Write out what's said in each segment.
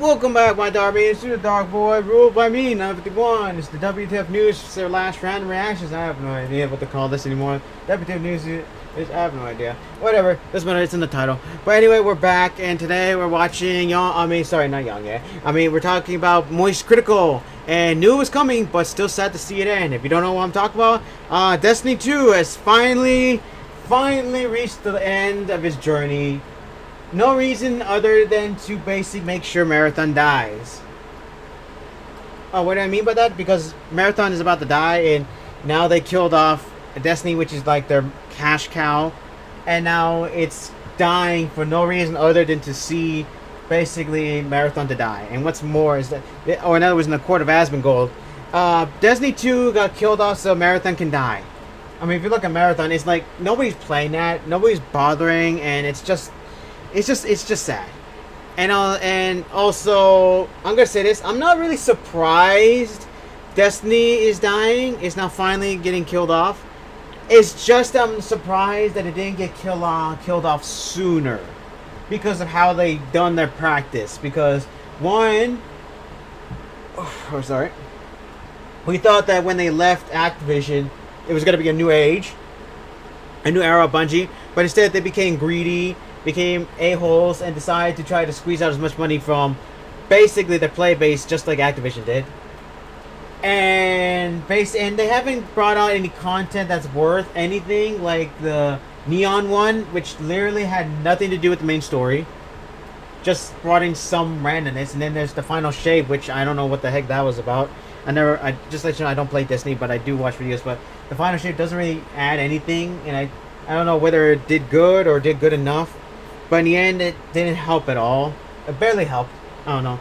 Welcome back, my Darby. It's the Dark Boy, ruled by me, 951. It's the WTF News, it's their last random reactions. I have no idea what to call this anymore. WTF News is I have no idea. Whatever, doesn't matter, it's in the title. But anyway, we're back, and today we're watching we're talking about Moist Critical. And knew it was coming, but still sad to see it end. If you don't know what I'm talking about, Destiny 2 has finally reached the end of his journey. No reason other than to basically make sure Marathon dies. What do I mean by that? Because Marathon is about to die, and now they killed off Destiny, which is like their cash cow, and now it's dying for no reason other than to see basically Marathon to die. And what's more is that, or in other words, in the Court of Asmongold, Destiny 2 got killed off so Marathon can die. I mean, if you look at Marathon, it's like nobody's playing that, nobody's bothering, and it's just sad. And also, I'm gonna say this: I'm not really surprised Destiny is dying. It's now finally getting killed off. It's just I'm surprised that it didn't get killed off sooner, because of how they done their practice. Because one, we thought that when they left Activision, it was gonna be a new age, a new era of Bungie, but instead they became greedy, became a-holes, and decided to try to squeeze out as much money from basically their play base, just like Activision did. And they haven't brought out any content that's worth anything, like the Neon one, which literally had nothing to do with the main story. Just brought in some randomness. And then there's the Final Shape, which I don't know what the heck that was about. I just let you know, I don't play Destiny, but I do watch videos. But the Final Shape doesn't really add anything, and I don't know whether it did good or did good enough. But in the end, it didn't help at all. It barely helped. I don't know.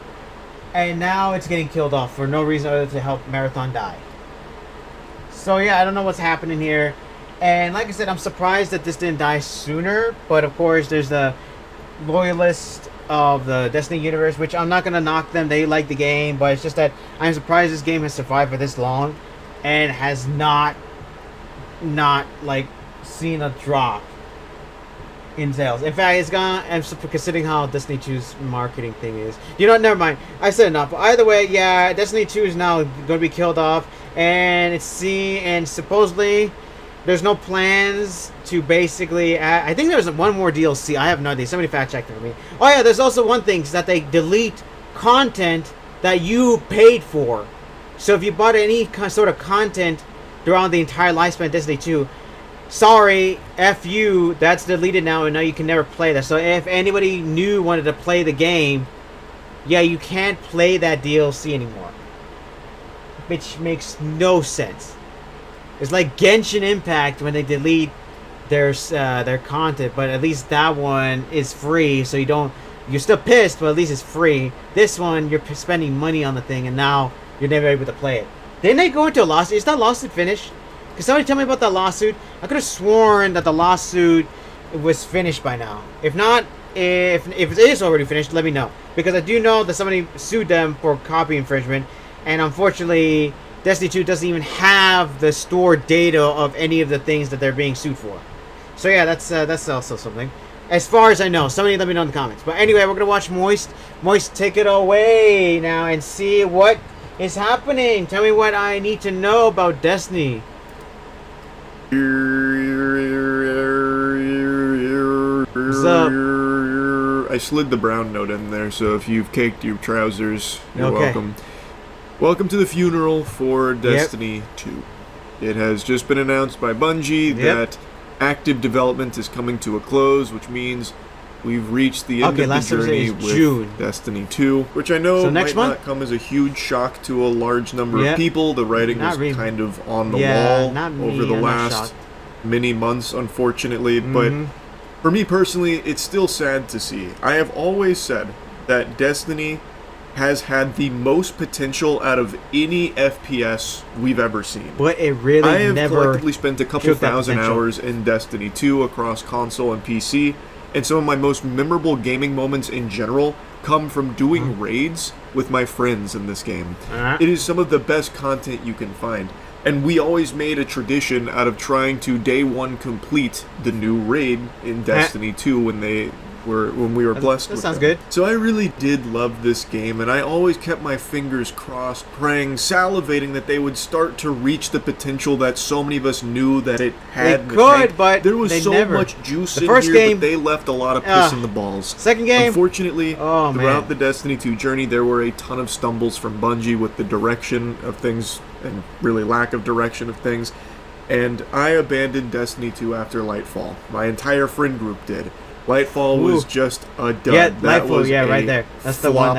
And now it's getting killed off for no reason other than to help Marathon die. So yeah, I don't know what's happening here. And like I said, I'm surprised that this didn't die sooner. But of course, there's the loyalists of the Destiny universe, which I'm not going to knock them. They like the game. But it's just that I'm surprised this game has survived for this long and has not like seen a drop in sales. In fact, it's gone. I'm considering how Destiny 2's marketing thing is. You know what? Never mind. I said enough. But either way, yeah, Destiny 2 is now going to be killed off, and supposedly there's no plans to basically add. I think there's one more DLC. I have no idea. Somebody fact checked it for me. Oh yeah, there's also one thing, is that they delete content that you paid for. So if you bought any sort of content throughout the entire lifespan of Destiny 2, sorry, F you, that's deleted now, and now you can never play that. So if anybody new wanted to play the game, yeah, you can't play that DLC anymore. Which makes no sense. It's like Genshin Impact when they delete their content, but at least that one is free, so you're still pissed, but at least it's free. This one, you're spending money on the thing, and now you're never able to play it. Didn't they go into a lawsuit? Is that lawsuit finished? Can somebody tell me about that lawsuit? I could have sworn that the lawsuit was finished by now. If not, if it is already finished, let me know. Because I do know that somebody sued them for copy infringement. And unfortunately, Destiny 2 doesn't even have the stored data of any of the things that they're being sued for. So yeah, that's also something. As far as I know. Somebody let me know in the comments. But anyway, we're going to watch Moist. Moist, take it away now and see what is happening. Tell me what I need to know about Destiny. What's up? I slid the brown note in there, so if you've caked your trousers, you're welcome. Welcome to the funeral for Destiny 2. It has just been announced by Bungie that active development is coming to a close, which means we've reached the end of the journey with June. Destiny 2, which I know might not come as a huge shock to a large number of people. The writing was kind of on the wall over the last many months, unfortunately. But for me personally, it's still sad to see. I have always said that Destiny has had the most potential out of any FPS we've ever seen. But it really I have collectively spent a couple thousand hours in Destiny 2 across console and PC. And some of my most memorable gaming moments in general come from doing raids with my friends in this game. It is some of the best content you can find. And we always made a tradition out of trying to day one complete the new raid in Destiny 2 when they when we were blessed that with sounds them. good. So I really did love this game, and I always kept my fingers crossed, praying, salivating that they would start to reach the potential that so many of us knew that it had. They could, but there was so never. much juice the in first here, game, but they left a lot of piss in the balls. Second game, unfortunately, throughout the Destiny 2 journey, there were a ton of stumbles from Bungie with the direction of things, and really lack of direction of things. And I abandoned Destiny 2 after Lightfall. My entire friend group did. Lightfall was just a dud. Yeah, that Lightfall, was right there. That's flop. the one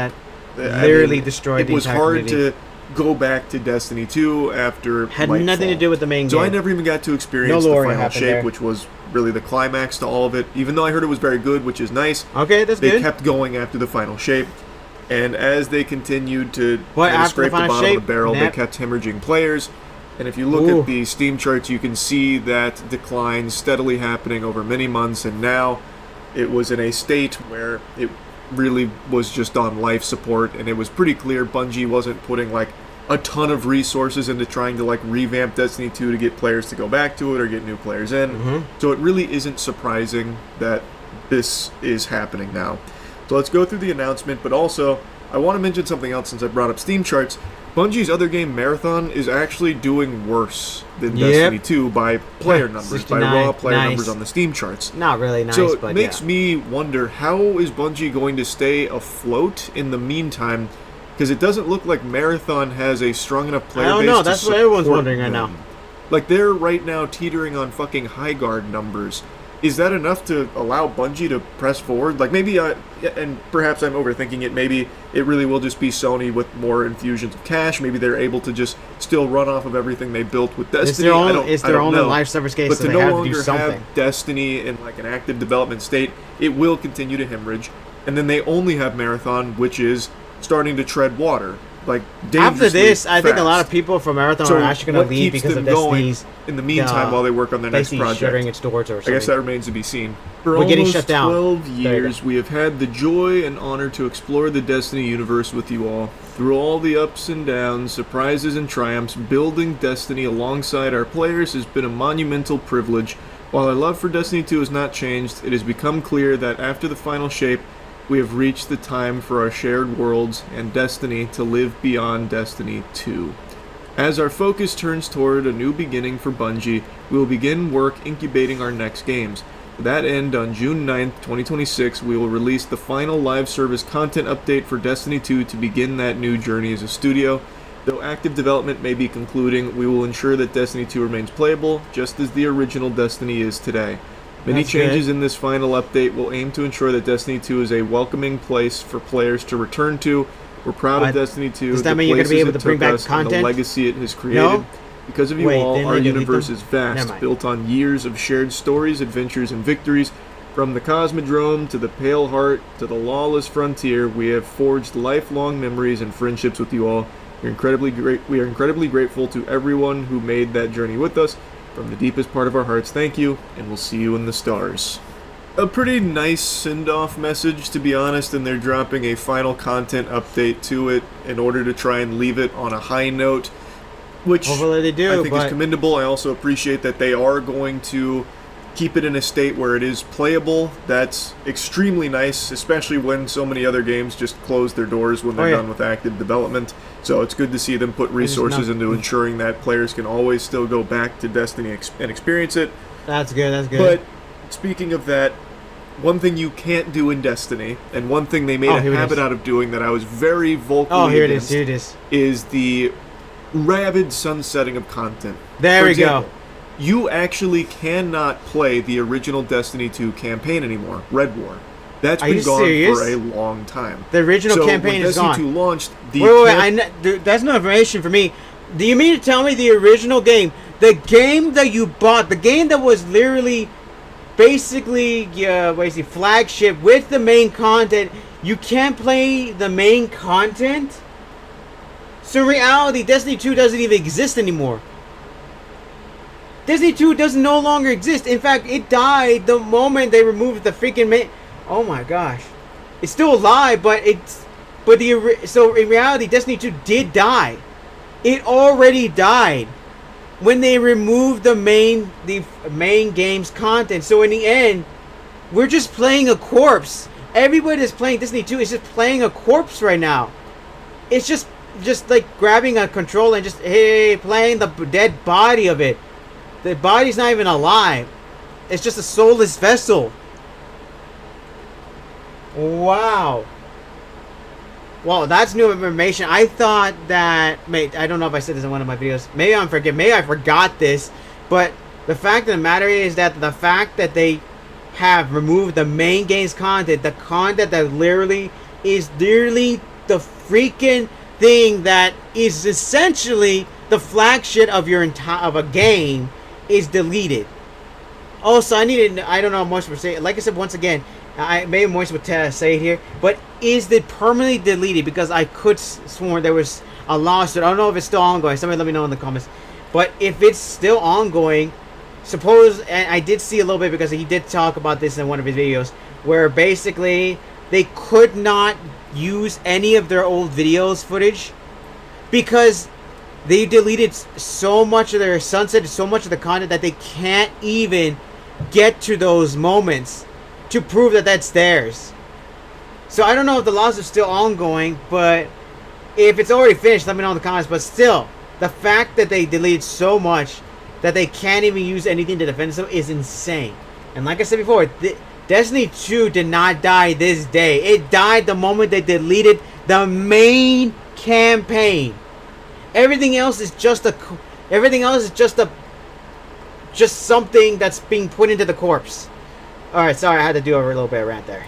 that literally destroyed the entire community. It was hard to go back to Destiny 2 after Had Lightfall. nothing to do with the main game. So I never even got to experience the final shape, which was really the climax to all of it. Even though I heard it was very good, which is nice. Okay, that's good. They kept going after the final shape. And as they continued to scrape the bottom of the barrel, they kept hemorrhaging players. And if you look at the Steam charts, you can see that decline steadily happening over many months, and now it was in a state where it really was just on life support, and it was pretty clear Bungie wasn't putting like a ton of resources into trying to like revamp Destiny 2 to get players to go back to it or get new players in. So it really isn't surprising that this is happening now. So let's go through the announcement, but also I want to mention something else since I brought up Steam charts. Bungie's other game, Marathon, is actually doing worse than Destiny 2 by player numbers, 69. by raw player numbers on the Steam charts. Not really nice, so but it makes me wonder, how is Bungie going to stay afloat in the meantime? Because it doesn't look like Marathon has a strong enough player base. I don't know, that's what everyone's wondering right now. Like, they're right now teetering on fucking high guard numbers. Is that enough to allow Bungie to press forward? Like, maybe, and perhaps I'm overthinking it, maybe it really will just be Sony with more infusions of cash. Maybe they're able to just still run off of everything they built with Destiny. It's their own live service case, but so to they no have longer to do something. have Destiny in like an active development state, it will continue to hemorrhage. And then they only have Marathon, which is starting to tread water. Like, after this, I think a fast. lot of people from Marathon are actually going to leave because of Destiny's in the meantime while they work on their next project. Shuttering its doors or something. I guess that remains to be seen. For We're getting almost shut down. 12 years, we have had the joy and honor to explore the Destiny universe with you all. Through all the ups and downs, surprises and triumphs, building Destiny alongside our players has been a monumental privilege. While our love for Destiny 2 has not changed, it has become clear that after the final shape, we have reached the time for our shared worlds and Destiny to live beyond Destiny 2. As our focus turns toward a new beginning for Bungie, we will begin work incubating our next games. To that end, on June 9th, 2026, we will release the final live service content update for Destiny 2 to begin that new journey as a studio. Though active development may be concluding, we will ensure that Destiny 2 remains playable, just as the original Destiny is today. Many changes in this final update will aim to ensure that Destiny 2 is a welcoming place for players to return to. We're proud of Destiny 2, does that mean you're going to be able to bring back content? And the legacy it has created. No? Because of you all, our universe is vast, built on years of shared stories, adventures, and victories. From the Cosmodrome to the Pale Heart to the Lawless Frontier, we have forged lifelong memories and friendships with you all. We are incredibly grateful to everyone who made that journey with us. From the deepest part of our hearts, thank you, and we'll see you in the stars. A pretty nice send-off message, to be honest, and they're dropping a final content update to it in order to try and leave it on a high note, which hopefully they do, I think is commendable. I also appreciate that they are going to keep it in a state where it is playable. That's extremely nice, especially when so many other games just close their doors when they're done with active development. So it's good to see them put resources into ensuring that players can always still go back to Destiny and experience it. That's good, that's good. But speaking of that, one thing you can't do in Destiny, and one thing they made a habit out of doing that I was very vocally against, here it is. Is the rabid sunsetting of content. There we go. You actually cannot play the original Destiny 2 campaign anymore, Red War. That's been gone for a long time. The original campaign is gone. Destiny 2 launched, wait, that's no information for me. Do you mean to tell me the original game, the game that you bought, the game that was literally basically flagship with the main content, you can't play the main content? So in reality, Destiny 2 doesn't even exist anymore. Destiny 2 does no longer exist. In fact, it died the moment they removed the freaking main... Oh my gosh. It's still alive, so in reality, Destiny 2 did die. It already died when they removed the main game's content. So in the end, we're just playing a corpse. Everybody that's playing Destiny 2 is just playing a corpse right now. It's just like grabbing a controller and just, hey, playing the dead body of it. The body's not even alive. It's just a soulless vessel. Wow. Well, that's new information. I thought that, mate, I don't know if I said this in one of my videos. Maybe I forgot this. But the fact of the matter is that the fact that they have removed the main game's content, the content that literally is the freaking thing that is essentially the flagship of your of a game, is deleted. Also, I don't know how much we're saying. Like I said, once again, maybe Moist would say it here, but is it permanently deleted? Because I could sworn there was a lawsuit. I don't know if it's still ongoing. Somebody let me know in the comments. But if it's still ongoing, suppose, and I did see a little bit because he did talk about this in one of his videos, where basically they could not use any of their old videos footage because they deleted so much of their sunset, so much of the content that they can't even get to those moments to prove that that's theirs. So I don't know if the lawsuit's still ongoing, but if it's already finished, let me know in the comments. But still, the fact that they deleted so much that they can't even use anything to defend themselves is insane. And like I said before, Destiny 2 did not die this day. It died the moment they deleted the main campaign. Everything else is just something that's being put into the corpse. Alright, sorry, I had to do a little bit of rant there.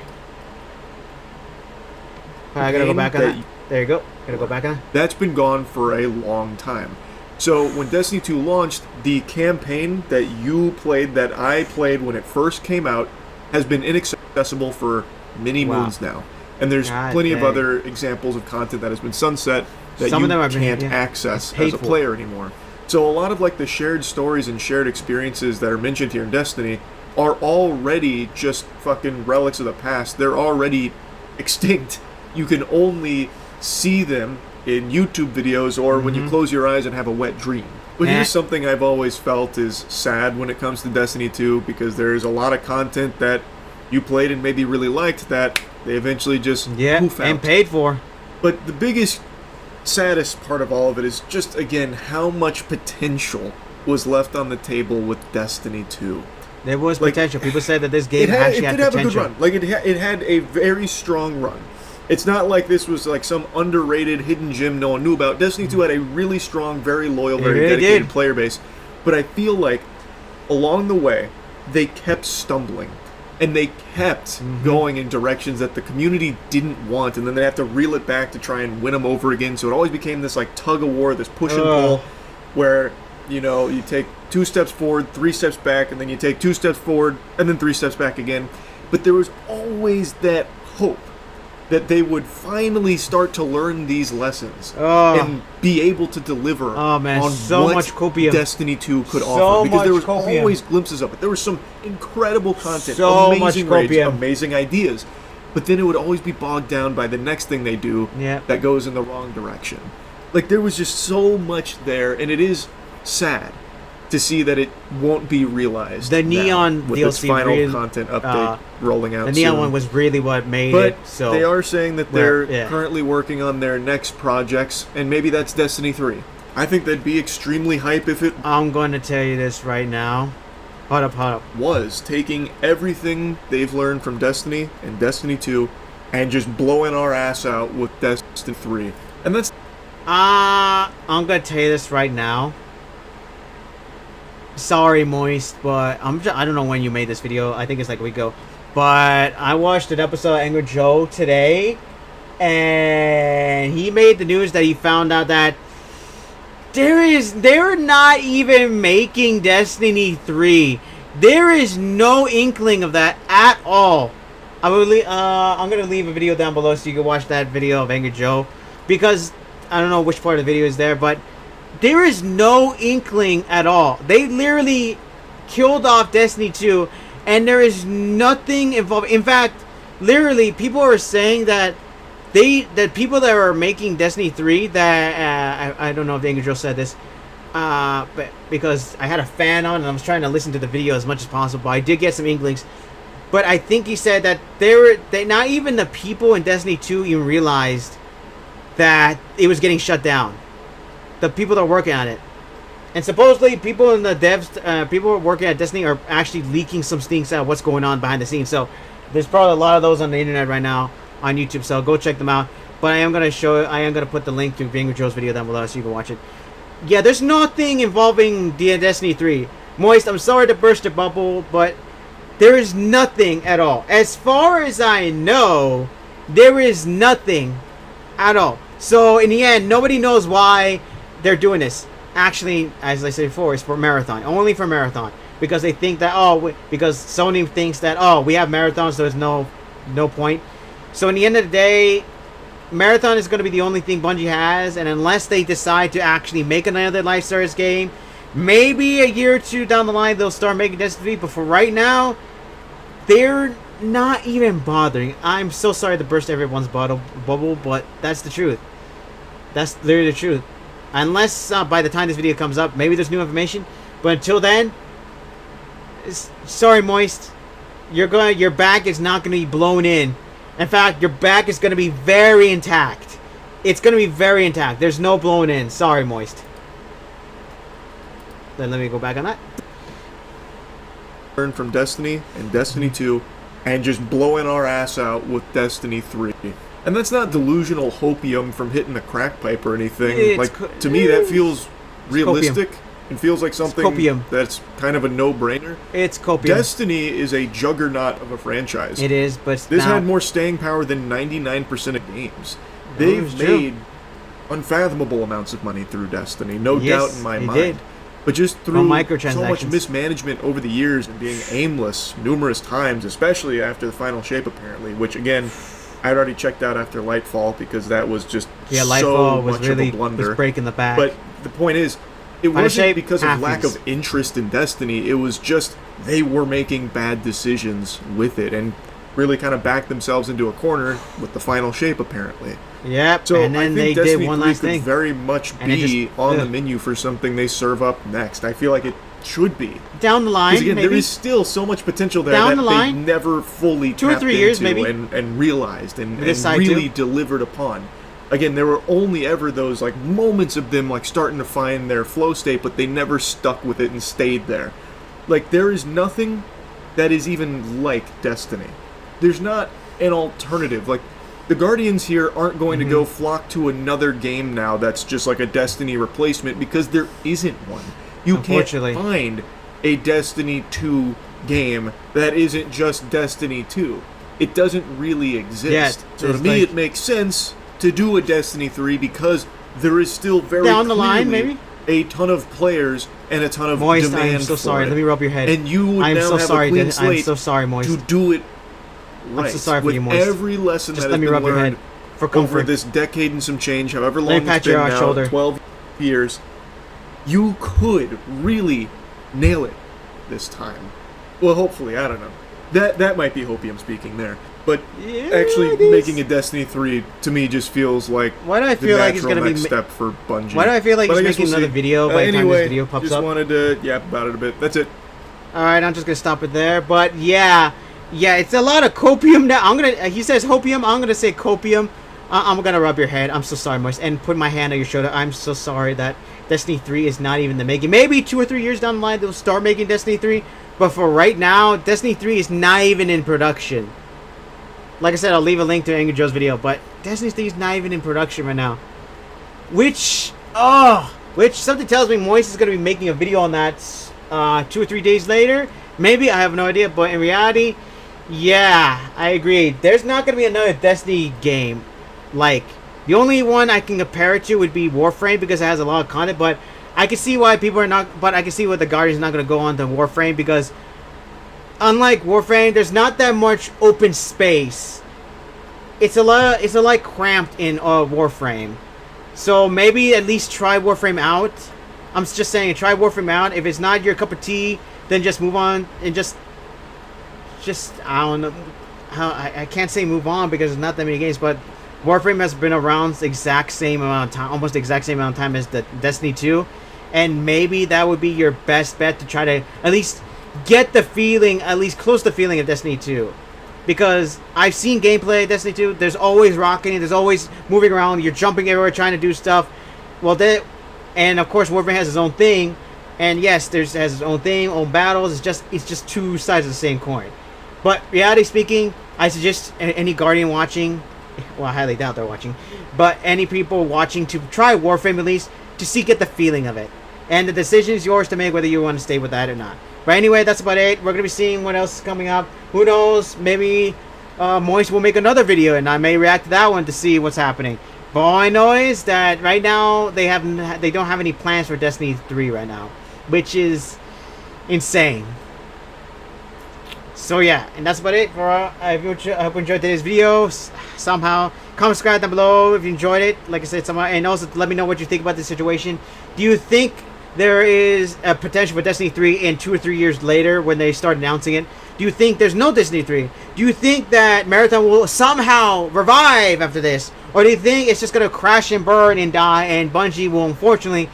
I gotta go back on that. There you go. Gotta go back on. That's been gone for a long time. So when Destiny 2 launched, the campaign that you played, that I played when it first came out, has been inaccessible for many moons now. And there's plenty of other examples of content that has been sunset that you can't access as a player anymore. So a lot of like the shared stories and shared experiences that are mentioned here in Destiny are already just fucking relics of the past. They're already extinct. You can only see them in YouTube videos or when you close your eyes and have a wet dream. But here's something I've always felt is sad when it comes to Destiny 2, because there's a lot of content that you played and maybe really liked that they eventually just poof out. And paid for. But the biggest, saddest part of all of it is just, again, how much potential was left on the table with Destiny 2. There was potential. People said that this game actually had potential. It did have a good run. Like, it had a very strong run. It's not like this was like some underrated hidden gem no one knew about. Destiny 2 had a really strong, very loyal, very dedicated player base. But I feel like along the way, they kept stumbling. And they kept going in directions that the community didn't want. And then they have to reel it back to try and win them over again. So it always became this like tug of war, this push and pull, where, you know, you take 2 steps forward, 3 steps back, and then you take 2 steps forward, and then 3 steps back again. But there was always that hope that they would finally start to learn these lessons and be able to deliver on what Destiny 2 could offer. Because there was always glimpses of it. There was some incredible content, amazing raids, amazing ideas. But then it would always be bogged down by the next thing they do that goes in the wrong direction. Like, there was just so much there, and it is sad to see that it won't be realized. The Neon with DLC its final content update rolling out. The Neon one was really what made it. So they are saying that they're currently working on their next projects, and maybe that's Destiny 3. I think that'd be extremely hype if it. I'm going to tell you this right now. Hold up. Was taking everything they've learned from Destiny and Destiny 2, and just blowing our ass out with Destiny 3, and that's. I'm going to tell you this right now. Sorry, Moist, but I don't know when you made this video. I think it's like a week ago. But I watched an episode of Angry Joe today, and he made the news that he found out that they're not even making Destiny 3. There is no inkling of that at all. I'm gonna leave a video down below so you can watch that video of Angry Joe, because I don't know which part of the video is there, but there is no inkling at all. They literally killed off Destiny 2, and there is nothing involved. In fact, literally, people are saying that people that are making Destiny 3, that I don't know if the Angel said this, but because I had a fan on and I was trying to listen to the video as much as possible, I did get some inklings. But I think he said that they not even the people in Destiny 2 even realized that it was getting shut down. The people that are working on it. And supposedly people in the devs, people working at Destiny are actually leaking some things out what's going on behind the scenes. So there's probably a lot of those on the internet right now on YouTube. So go check them out. But I am going to put the link to Angry Joe's video down below so you can watch it. Yeah, there's nothing involving the Destiny 3. Moist, I'm sorry to burst your bubble, but there is nothing at all. As far as I know, there is nothing at all. So in the end, nobody knows why they're doing this. Actually, as I said before, it's for Marathon. Only for Marathon. Because they think that, because Sony thinks that, we have Marathon, so there's no point. So in the end of the day, Marathon is going to be the only thing Bungie has, and unless they decide to actually make another live service game, maybe a year or two down the line they'll start making Destiny. But for right now, they're not even bothering. I'm so sorry to burst everyone's bubble, but that's the truth. That's literally the truth. Unless by the time this video comes up, maybe there's new information. But until then, sorry, Moist, your back is not going to be blown in. In fact, your back is going to be very intact. It's going to be very intact. There's no blown in. Sorry, Moist. Then let me go back on that. Learn from Destiny and Destiny 2 and just blowing our ass out with Destiny 3. And that's not delusional hopium from hitting a crack pipe or anything. To me, that feels realistic and feels like something that's kind of a no-brainer. It's copium. Destiny is a juggernaut of a franchise. It is, but this had more staying power than 99% of games. They've made unfathomable amounts of money through Destiny, no doubt in my mind. But just through so much mismanagement over the years and being aimless numerous times, especially after the final shape, apparently, which, again, I'd already checked out after Lightfall because that was just so much of a blunder. Was breaking the back. But the point is, it wasn't because of lack of interest in Destiny. It was just they were making bad decisions with it and really kind of backed themselves into a corner with the final shape, apparently. Yep, so and then I think they Destiny did one 3 last could thing. very much be on the menu for something they serve up next. I feel like it should be. Down the line, again, maybe. There is still so much potential there that they never fully 2 or 3 years, maybe, and realized and really delivered upon. Again, there were only ever those like moments of them like starting to find their flow state, but they never stuck with it and stayed there. Like, there is nothing that is even like Destiny. There's not an alternative. Like, the Guardians here aren't going to go flock to another game now that's just like a Destiny replacement because there isn't one. You can't find a Destiny 2 game that isn't just Destiny 2. It doesn't really exist. So to me, it makes sense to do a Destiny 3 because there is still very down the line, maybe a ton of players and a ton of demand. I'm so sorry. Let me rub your head. And you would now have a clean slate I'm so sorry, Moist. to do it right. I'm so sorry for with you, Moist. every lesson just that has been learned for over this decade and some change, however long it's been now, shoulder. 12 years, you could really nail it this time. Well, hopefully, I don't know. That might be hopium speaking there. But actually making a Destiny 3 to me just feels like why do I feel like it's gonna be next step for Bungie. Why do I feel like he's making another video by the time this video pops up? Just wanted to yap about it a bit. That's it. Alright, I'm just gonna stop it there. But yeah, it's a lot of copium now. He says hopium, I'm gonna say copium. I'm gonna rub your head. I'm so sorry, Moist, and put my hand on your shoulder. I'm so sorry that Destiny 3 is not even the making. Maybe 2 or 3 years down the line they'll start making Destiny 3, but for right now, Destiny 3 is not even in production. Like I said, I'll leave a link to Angry Joe's video, but Destiny 3 is not even in production right now. Which something tells me Moist is going to be making a video on that 2 or 3 days later. Maybe, I have no idea, but in reality, yeah, I agree. There's not going to be another Destiny game. Like, the only one I can compare it to would be Warframe because it has a lot of content, but I can see why people are not, but I can see why the Guardians are not going to go on to Warframe because unlike Warframe, there's not that much open space. It's a lot cramped in Warframe. So maybe at least try Warframe out. I'm just saying, try Warframe out. If it's not your cup of tea, then just move on and just I don't know how I can't say move on because there's not that many games, but Warframe has been around the exact same amount of time, almost the exact same amount of time as the Destiny 2, and maybe that would be your best bet to try to at least get the feeling, at least close to the feeling of Destiny 2. Because I've seen gameplay of Destiny 2. There's always rocketing. There's always moving around. You're jumping everywhere trying to do stuff. Well, and of course Warframe has its own thing. And yes, has its own thing, own battles. It's just two sides of the same coin. But reality speaking, I suggest any Guardian watching, well, I highly doubt they're watching, but any people watching to try Warframe at least to get the feeling of it. And the decision is yours to make whether you want to stay with that or not. But anyway, that's about it. We're going to be seeing what else is coming up. Who knows? Maybe Moist will make another video and I may react to that one to see what's happening. But all I know is that right now they don't have any plans for Destiny 3 right now, which is insane. So yeah, and that's about it. I hope you enjoyed today's video somehow. Comment, subscribe down below if you enjoyed it. Like I said, and also let me know what you think about this situation. Do you think there is a potential for Destiny 3 in 2 or 3 years later when they start announcing it? Do you think there's no Destiny 3? Do you think that Marathon will somehow revive after this? Or do you think it's just going to crash and burn and die and Bungie will unfortunately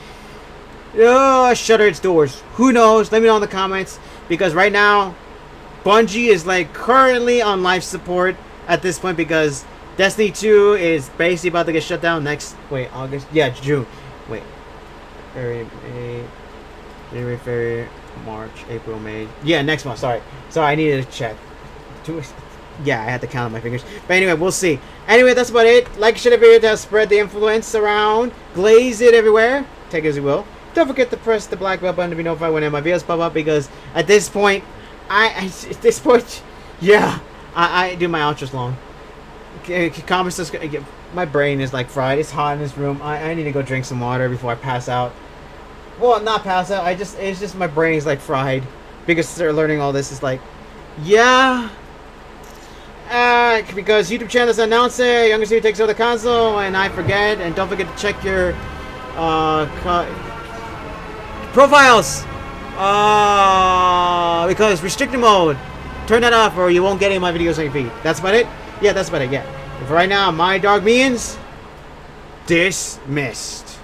shutter its doors? Who knows? Let me know in the comments. Because right now, Bungie is like currently on life support at this point because Destiny 2 is basically about to get shut down August? Yeah, June. February, March, April, May. Yeah, next month. Sorry, I needed to check. Yeah, I had to count on my fingers. But anyway, we'll see. Anyway, that's about it. Like, share the video to spread the influence around. Glaze it everywhere. Take it as you will. Don't forget to press the black bell button to be notified when my videos pop up because at this point, I do my outros long. Comments, my brain is like fried. It's hot in this room. I need to go drink some water before I pass out. Well, not pass out. It's just my brain is like fried because they're learning all this. Is like, yeah. Because YouTube channel doesn't announce it. Younger Steve takes over the console, and I forget. And don't forget to check your profiles. Because restricted mode. Turn that off, or you won't get any of my videos on your feed. That's about it. Yeah, that's about it. Yeah. For right now, my dog means dismissed.